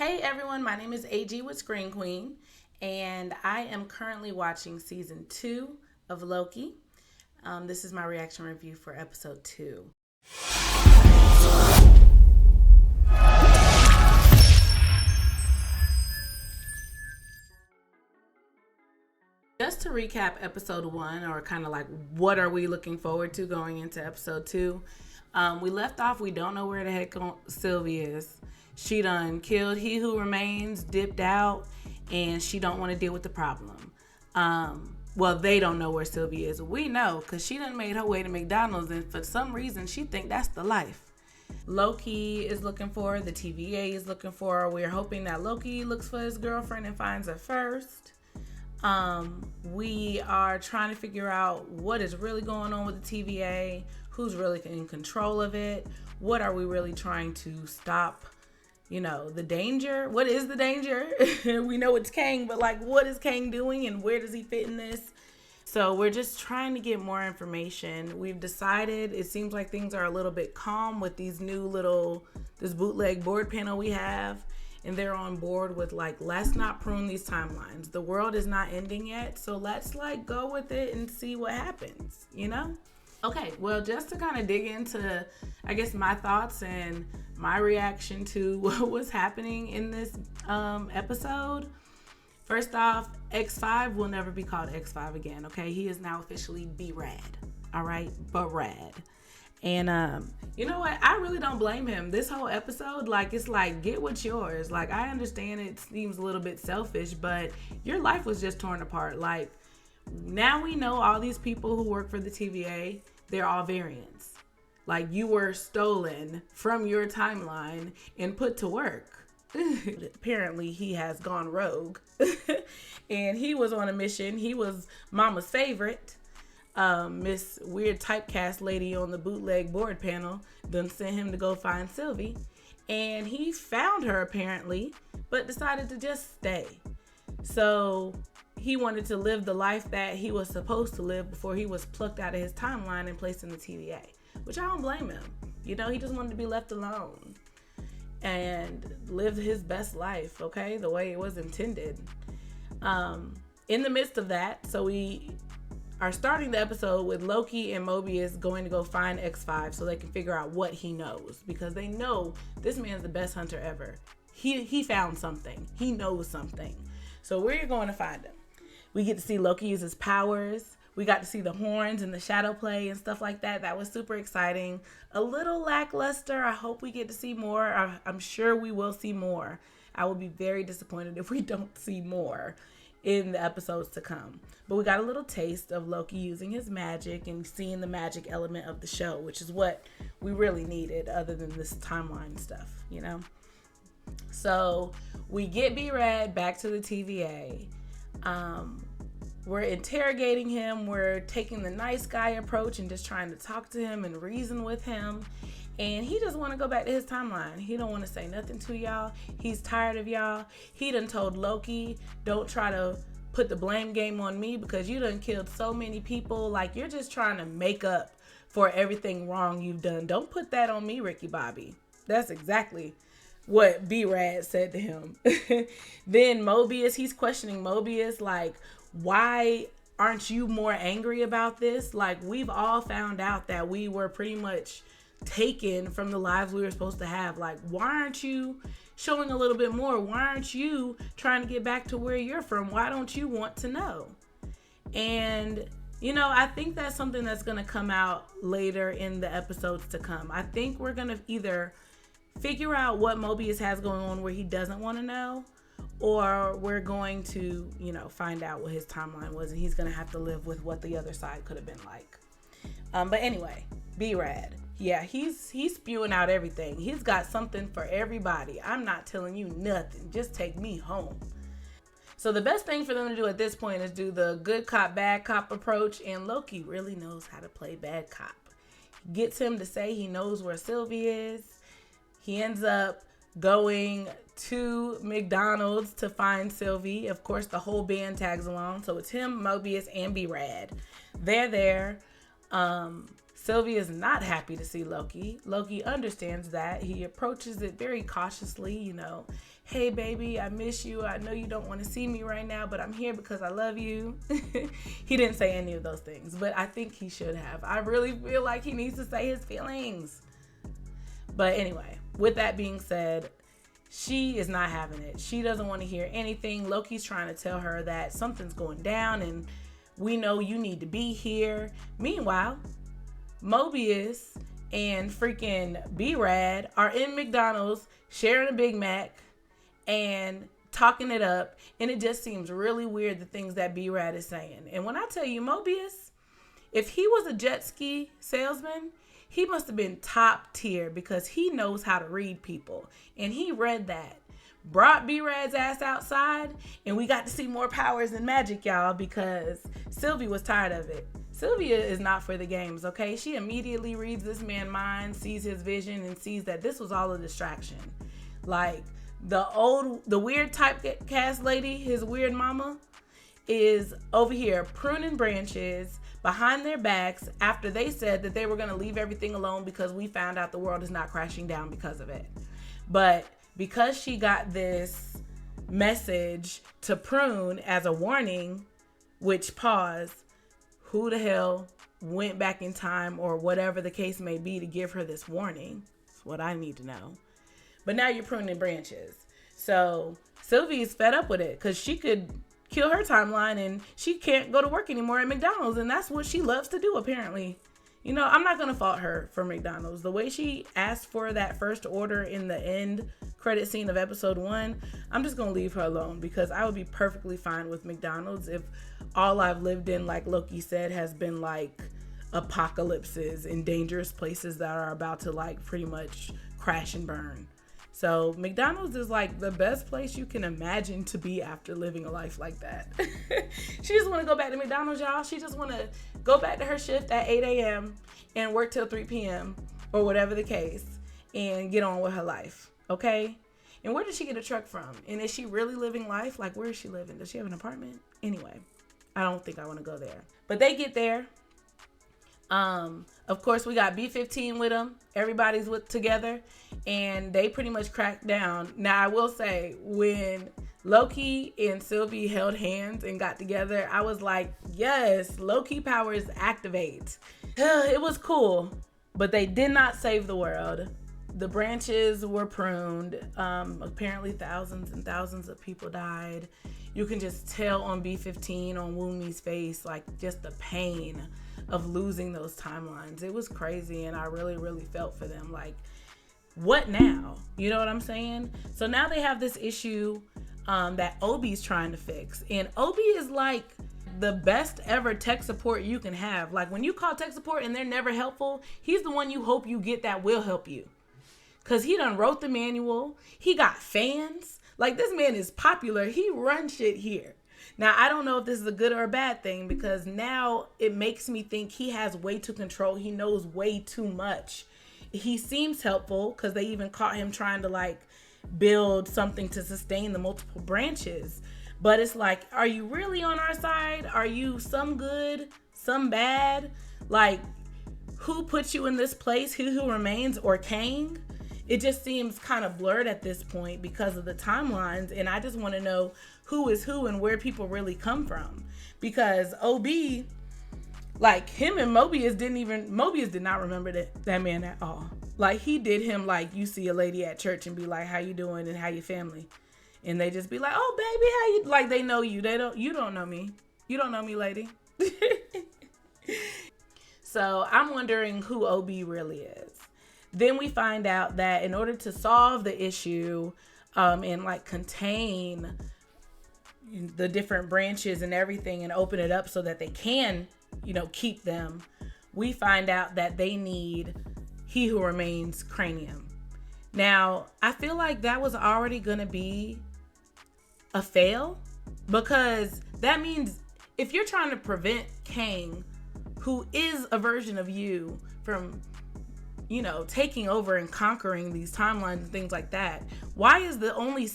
Hey everyone, my name is AG with Screen Queen, and I am currently watching season 2 of Loki. This is my reaction review for episode 2. Just to recap episode 1, or kind of like what are we looking forward to going into episode 2, we left off, we don't know where the heck Sylvie is. She done killed He Who Remains, dipped out, and she don't want to deal with the problem. Well, they don't know where Sylvie is. We know, because she done made her way to McDonald's, and for some reason, she think that's the life. Loki is looking for her. The TVA is looking for her. We're hoping that Loki looks for his girlfriend and finds her first. We are trying to figure out what is really going on with the TVA, who's really in control of it, what are we really trying to stop, the danger. What is the danger? We know it's Kang, but like, what is Kang doing and where does he fit in this? So we're just trying to get more information. We've decided, it seems like things are a little bit calm with these this bootleg board panel we have. And they're on board with let's not prune these timelines. The world is not ending yet. So let's go with it and see what happens, Okay, well, just to kind of dig into, I guess, my thoughts and my reaction to what was happening in this episode. First off, X5 will never be called X5 again, okay? He is now officially B-Rad, all right? But Rad. And you know what? I really don't blame him. This whole episode, it's get what's yours. I understand it seems a little bit selfish, but your life was just torn apart. Now we know all these people who work for the TVA, they're all variants. You were stolen from your timeline and put to work. Apparently he has gone rogue. And he was on a mission. He was mama's favorite. Miss weird typecast lady on the bootleg board panel then sent him to go find Sylvie, and he found her apparently, but decided to just stay. So he wanted to live the life that he was supposed to live before he was plucked out of his timeline and placed in the TVA, which I don't blame him. He just wanted to be left alone and live his best life, okay, the way it was intended. In the midst of that, so we are starting the episode with Loki and Mobius going to go find X5 so they can figure out what he knows, because they know this man's the best hunter ever. He found something. He knows something. So we're going to find him. We get to see Loki use his powers. We got to see the horns and the shadow play and stuff like that. That was super exciting. A little lackluster. I hope we get to see more. I'm sure we will see more. I will be very disappointed if we don't see more in the episodes to come. But we got a little taste of Loki using his magic and seeing the magic element of the show, which is what we really needed other than this timeline stuff, So we get B-Rad back to the TVA. We're interrogating him. We're taking the nice guy approach and just trying to talk to him and reason with him. And he just want to go back to his timeline. He don't want to say nothing to y'all. He's tired of y'all. He done told Loki, don't try to put the blame game on me because you done killed so many people. You're just trying to make up for everything wrong you've done. Don't put that on me, Ricky Bobby. That's exactly what B-Rad said to him. Then Mobius, he's questioning Mobius, why aren't you more angry about this? We've all found out that we were pretty much taken from the lives we were supposed to have. Why aren't you showing a little bit more? Why aren't you trying to get back to where you're from? Why don't you want to know? And I think that's something that's going to come out later in the episodes to come. I think we're going to either figure out what Mobius has going on where he doesn't want to know, or we're going to find out what his timeline was, and he's going to have to live with what the other side could have been like. But anyway, B-Rad. Yeah, he's spewing out everything. He's got something for everybody. I'm not telling you nothing. Just take me home. So the best thing for them to do at this point is do the good cop, bad cop approach. And Loki really knows how to play bad cop. Gets him to say he knows where Sylvie is. He ends up going to McDonald's to find Sylvie. Of course, the whole band tags along. So it's him, Mobius, and B-Rad. They're there. Sylvie is not happy to see Loki. Loki understands that. He approaches it very cautiously, hey baby, I miss you. I know you don't want to see me right now, but I'm here because I love you. He didn't say any of those things, but I think he should have. I really feel like he needs to say his feelings. But anyway, with that being said, she is not having it. She doesn't want to hear anything. Loki's trying to tell her that something's going down and we know you need to be here. Meanwhile, Mobius and freaking B-Rad are in McDonald's sharing a Big Mac and talking it up. And it just seems really weird, the things that B-Rad is saying. And when I tell you, Mobius, if he was a jet ski salesman, he must have been top tier because he knows how to read people. And he read that. Brought B-Rad's ass outside, and we got to see more powers and magic, y'all, because Sylvie was tired of it. Sylvia is not for the games, okay? She immediately reads this man's mind, sees his vision, and sees that this was all a distraction. Like, the weird typecast lady, his weird mama, is over here pruning branches behind their backs after they said that they were going to leave everything alone because we found out the world is not crashing down because of it. But because she got this message to prune as a warning, which pause, who the hell went back in time or whatever the case may be to give her this warning? That's what I need to know. But now you're pruning branches. So Sylvie's fed up with it because she could kill her timeline and she can't go to work anymore at McDonald's. And that's what she loves to do, apparently. You know, I'm not going to fault her for McDonald's. The way she asked for that first order in the end credit scene of episode 1, I'm just going to leave her alone because I would be perfectly fine with McDonald's if all I've lived in, like Loki said, has been like apocalypses in dangerous places that are about to like pretty much crash and burn. So McDonald's is like the best place you can imagine to be after living a life like that. She just want to go back to McDonald's, y'all. She just want to go back to her shift at 8 a.m. and work till 3 p.m. or whatever the case and get on with her life, okay? And where did she get a truck from? And is she really living life? Like, where is she living? Does she have an apartment? Anyway, I don't think I want to go there. But they get there. Of course, we got B-15 with them. Everybody's together, and they pretty much cracked down. Now, I will say, when Loki and Sylvie held hands and got together, I was like, yes, Loki powers activate. It was cool, but they did not save the world. The branches were pruned. Apparently, thousands and thousands of people died. You can just tell on B-15, on Woonmi's face, like just the pain of losing those timelines. It was crazy, and I really, really felt for them. Like, what now? You know what I'm saying? So now they have this issue that Obi's trying to fix. And Obi is like the best ever tech support you can have. Like, when you call tech support and they're never helpful, he's the one you hope you get that will help you. Because he done wrote the manual. He got fans. Like, this man is popular. He runs shit here. Now, I don't know if this is a good or a bad thing, because now it makes me think he has way too control. He knows way too much. He seems helpful because they even caught him trying to like build something to sustain the multiple branches. But it's like, are you really on our side? Are you some good, some bad? Like, who put you in this place? Who remains, or Kang? It just seems kind of blurred at this point because of the timelines. And I just want to know who is who and where people really come from. Because OB, like, him and Mobius did not remember that man at all. Like, he did him like you see a lady at church and be like, how you doing and how your family? And they just be like, oh baby, how you? Like, they know you. You don't know me. You don't know me, lady. So I'm wondering who OB really is. Then we find out that in order to solve the issue and like contain the different branches and everything and open it up so that they can, keep them, we find out that they need He Who Remains cranium. Now, I feel like that was already going to be a fail, because that means if you're trying to prevent Kang, who is a version of you, from taking over and conquering these timelines and things like that, why is the only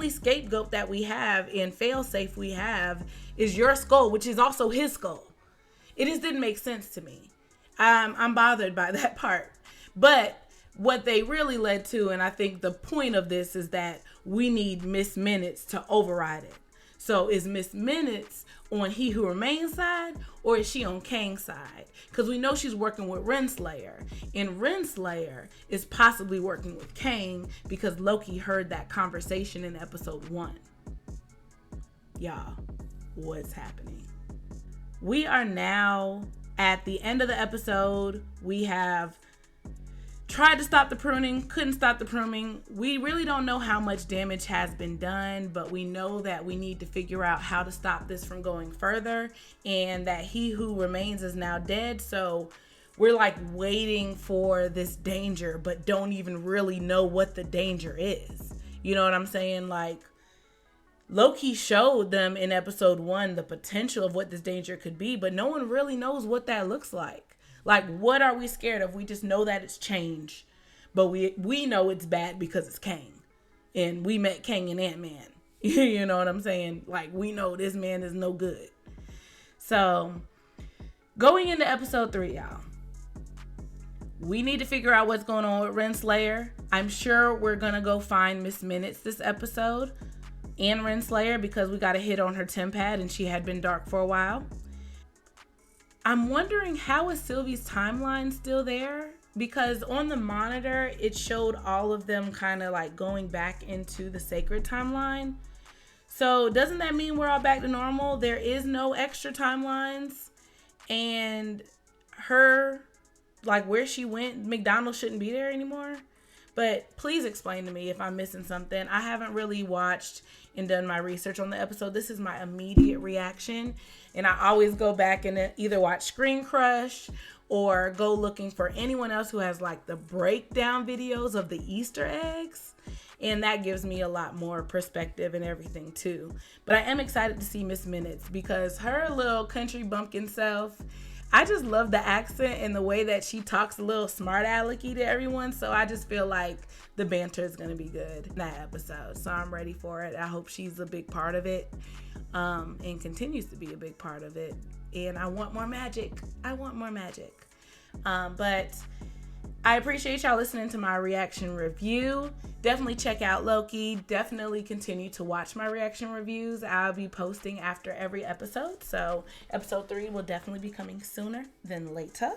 scapegoat that we have and fail safe we have is your skull, which is also his skull? It just didn't make sense to me. I'm bothered by that part. But what they really led to, and I think the point of this is that we need Miss Minutes to override it. So is Miss Minutes on He Who Remains side, or is she on Kang's side? Because we know she's working with Renslayer, and Renslayer is possibly working with Kang because Loki heard that conversation in episode 1. Y'all, what's happening? We are now at the end of the episode. We have tried to stop the pruning, couldn't stop the pruning. We really don't know how much damage has been done, but we know that we need to figure out how to stop this from going further, and that He Who Remains is now dead. So we're like waiting for this danger, but don't even really know what the danger is. You know what I'm saying? Like, Loki showed them in episode 1 the potential of what this danger could be, but no one really knows what that looks like. Like, what are we scared of? We just know that it's change. But we know it's bad because it's Kang. And we met Kang and Ant-Man. You know what I'm saying? Like, we know this man is no good. So, going into episode 3, y'all. We need to figure out what's going on with Renslayer. I'm sure we're going to go find Miss Minutes this episode. And Renslayer, because we got a hit on her tempad and she had been dark for a while. I'm wondering, how is Sylvie's timeline still there? Because on the monitor, it showed all of them kind of like going back into the sacred timeline. So doesn't that mean we're all back to normal? There is no extra timelines. And her, like where she went, McDonald's shouldn't be there anymore. But please explain to me if I'm missing something. I haven't really watched and done my research on the episode. This is my immediate reaction. And I always go back and either watch Screen Crush or go looking for anyone else who has like the breakdown videos of the Easter eggs. And that gives me a lot more perspective and everything too. But I am excited to see Miss Minutes because her little country bumpkin self, I just love the accent and the way that she talks a little smart alecky to everyone. So I just feel like the banter is going to be good in that episode. So I'm ready for it. I hope she's a big part of it and continues to be a big part of it. And I want more magic. But I appreciate y'all listening to my reaction review. Definitely check out Loki. Definitely continue to watch my reaction reviews. I'll be posting after every episode. So episode 3 will definitely be coming sooner than later.